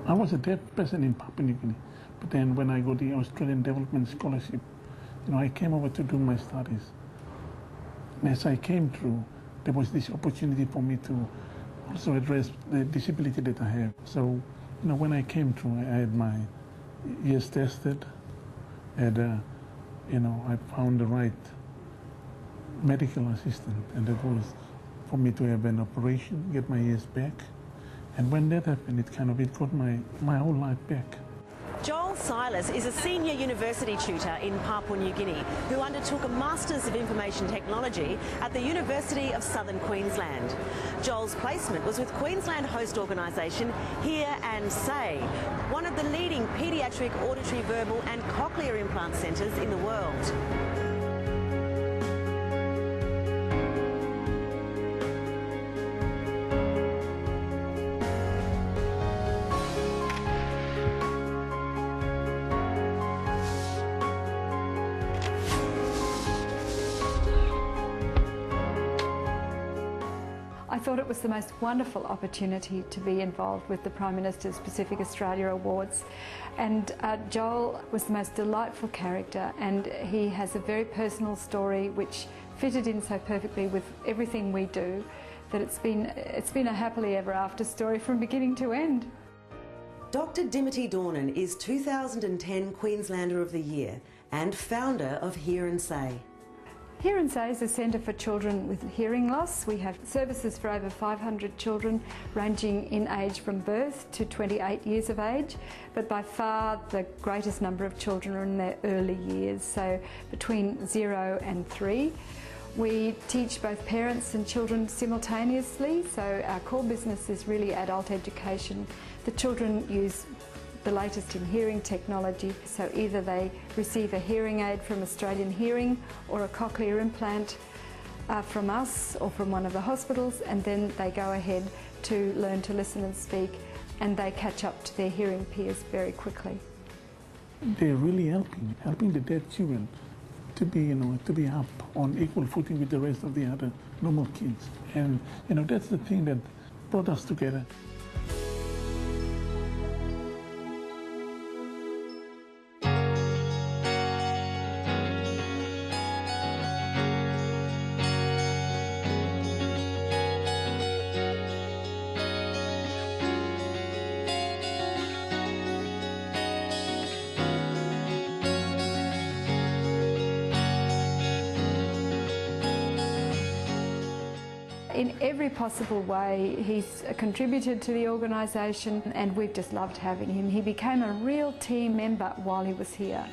I was a deaf person in Papua New Guinea, but then when I got the Australian Development Scholarship, I came over to do my studies. And as I came through, there was this opportunity for me to also address the disability that I have. So, when I came through, I had my ears tested, and I found the right medical assistant, and that was for me to have an operation, get my ears back. And when that happened, it got my whole life back. Joel Silas is a senior university tutor in Papua New Guinea who undertook a Masters of Information Technology at the University of Southern Queensland. Joel's placement was with Queensland host organisation Hear and Say, one of the leading paediatric auditory, verbal and cochlear implant centres in the world. I thought it was the most wonderful opportunity to be involved with the Prime Minister's Pacific Australia Awards, and Joel was the most delightful character, and he has a very personal story which fitted in so perfectly with everything we do that it's been a happily ever after story from beginning to end. Dr. Dimity Dornan is 2010 Queenslander of the Year and founder of Hear and Say. Hear and Say is a centre for children with hearing loss. We have services for over 500 children ranging in age from birth to 28 years of age, but by far the greatest number of children are in their early years, so between 0 and 3. We teach both parents and children simultaneously, so our core business is really adult education. The children use the latest in hearing technology, so either they receive a hearing aid from Australian Hearing or a cochlear implant from us or from one of the hospitals, and then they go ahead to learn to listen and speak, and they catch up to their hearing peers very quickly. They're really helping the deaf children to be up on equal footing with the rest of the other normal kids, and that's the thing that brought us together. In every possible way, he's contributed to the organisation, and we've just loved having him. He became a real team member while he was here.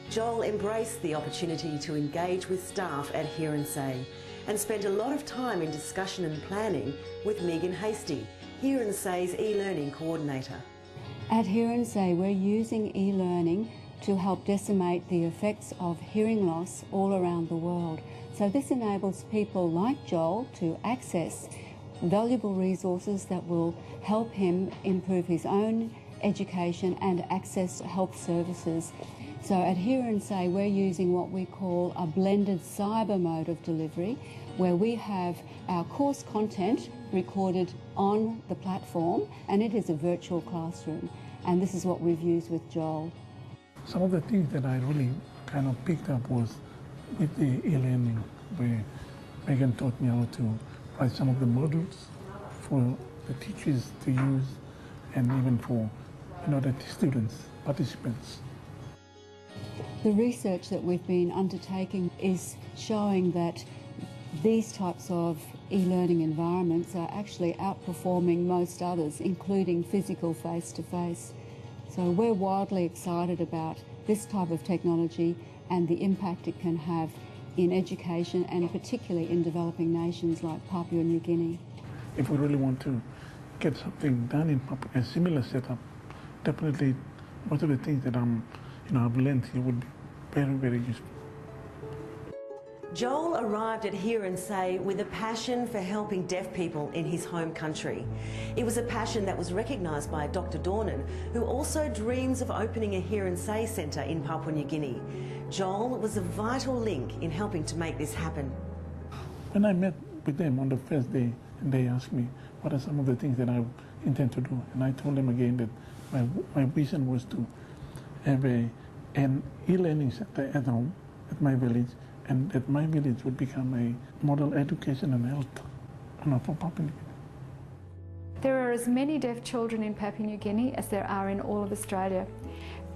Joel embraced the opportunity to engage with staff at Hear and Say and spent a lot of time in discussion and planning with Megan Hasty, Hear and Say's e-learning coordinator. At Hear and Say, we're using e-learning to help decimate the effects of hearing loss all around the world. So this enables people like Joel to access valuable resources that will help him improve his own education and access health services. So at Hear and Say, we're using what we call a blended cyber mode of delivery, where we have our course content recorded on the platform, and it is a virtual classroom. And this is what we've used with Joel. Some of the things that I really kind of picked up was with the e-learning, where Megan taught me how to write some of the modules for the teachers to use, and even for the students, participants. The research that we've been undertaking is showing that these types of e-learning environments are actually outperforming most others, including physical face-to-face. So we're wildly excited about this type of technology and the impact it can have in education, and particularly in developing nations like Papua New Guinea. If we really want to get something done in Papua, a similar setup, definitely most of the things that I've learned here would be very, very useful. Joel arrived at Hear and Say with a passion for helping deaf people in his home country. It was a passion that was recognised by Dr. Dornan, who also dreams of opening a Hear and Say centre in Papua New Guinea. Joel was a vital link in helping to make this happen. When I met with them on the first day, and they asked me what are some of the things that I intend to do. And I told them again that my vision was to have an e-learning center at home, at my village, and that my village would become a model education and health for Papua New Guinea. There are as many deaf children in Papua New Guinea as there are in all of Australia.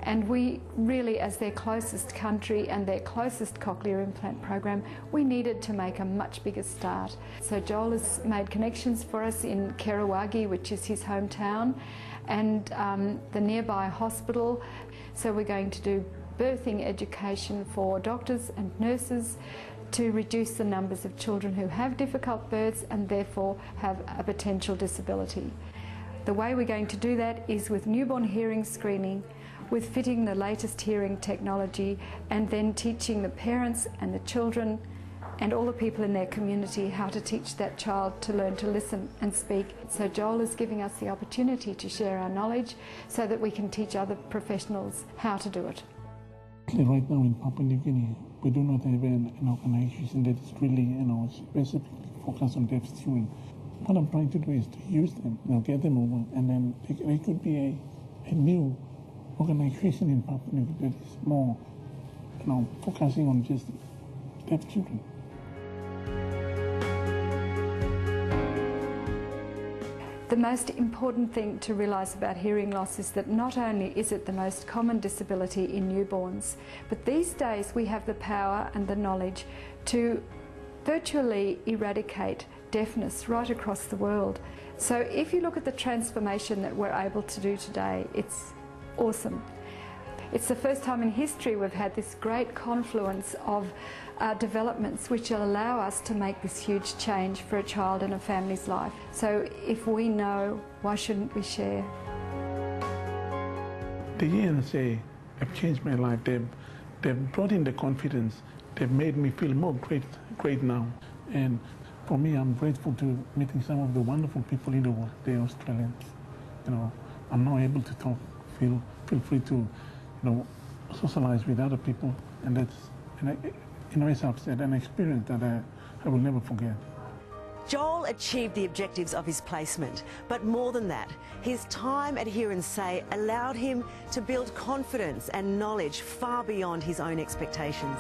And we really, as their closest country and their closest cochlear implant program, we needed to make a much bigger start. So Joel has made connections for us in Kerawagi, which is his hometown, and the nearby hospital. So we're going to do birthing education for doctors and nurses to reduce the numbers of children who have difficult births and therefore have a potential disability. The way we're going to do that is with newborn hearing screening, with fitting the latest hearing technology, and then teaching the parents and the children and all the people in their community how to teach that child to learn to listen and speak. So Joel is giving us the opportunity to share our knowledge so that we can teach other professionals how to do it. Right now in Papua New Guinea, we do not have an organization that is really, specifically focused on deaf students. What I'm trying to do is to use them, get them over, and then they could be a new organization in Papua New Guinea that is more, focusing on just deaf children. The most important thing to realise about hearing loss is that not only is it the most common disability in newborns, but these days we have the power and the knowledge to virtually eradicate deafness right across the world. So if you look at the transformation that we're able to do today, it's awesome. It's the first time in history we've had this great confluence of developments which will allow us to make this huge change for a child and a family's life. So if we know, why shouldn't we share? The ENSA have changed my life. They've brought in the confidence. They've made me feel more great now. And for me, I'm grateful to meeting some of the wonderful people in the world, the Australians. I'm now able to talk, feel free to, socialize with other people, and that's, as I've said, an experience that I will never forget. Joel achieved the objectives of his placement, but more than that, his time at Hear and Say allowed him to build confidence and knowledge far beyond his own expectations.